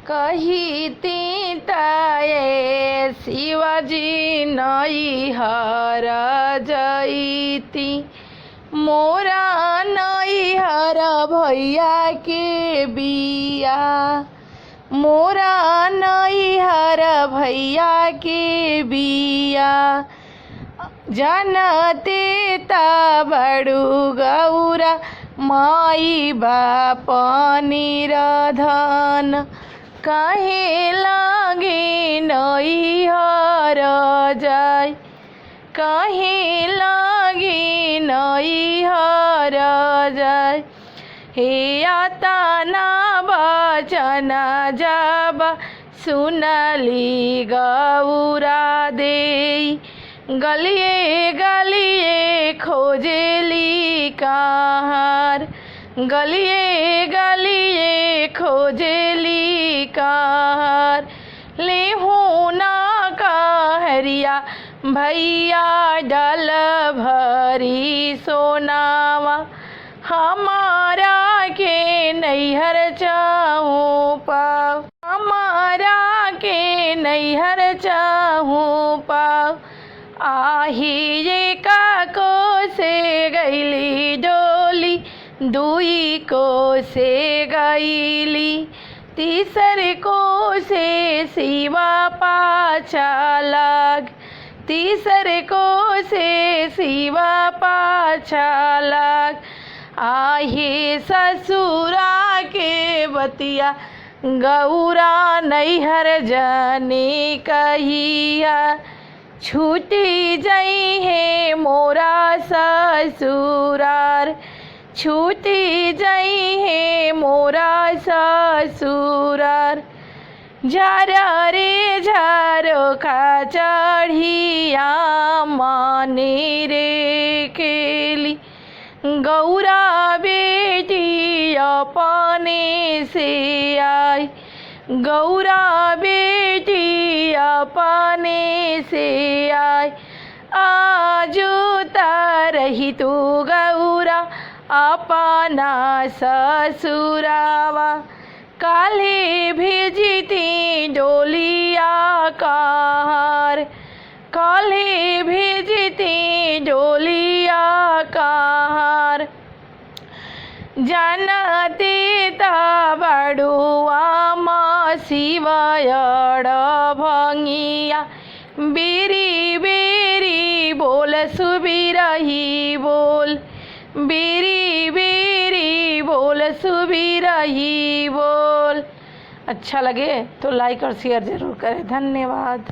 कही ताये शिवाजी नैहर जैती मोरा नैहर भैया के बिया मोरा नैहर भैया के बिया जानते ता बड़ू गौरा माई बाप निराधन काहे लागे नैहर जाय काहे लागे नैहर जाय हे आता ना बचन जब सुनली गौरा दे गलिए गलिए खोजेली कहार गलिए गलिए खोजेली कहार लेहू ना कहरिया भैया डल भरी सोनावा हमारा के नैहर चाहूँ पाओ हमारा के नैहर चाहूँ पाओ आही ये काको से गईली डोली दुई को से गईली तीसर को से सिवा पाछा लाग तीसर को से सिवा पाछा लाग आहे ससुरा के बतिया गौरा नैहर जाने कहिया छूटी जई है मोरा ससुरार छूटी जई है मोरा ससुरार झारा रे झारो खा चढ़िया माने रे केली गौरा बेटी अपने से आई गौरा बेटी अपने से आई आजू तरही तू गौरा अपना ससुरावा काले भेजती डोलिया कार काले भेजती डोलिया कार जानते ता बड़ुआ माँ शिवायड़ भंगिया बेरी बेरी बोल सुबिरही बोल बेरी बेरी बोल सुबिरही बोल। अच्छा लगे तो लाइक और शेयर ज़रूर करें। धन्यवाद।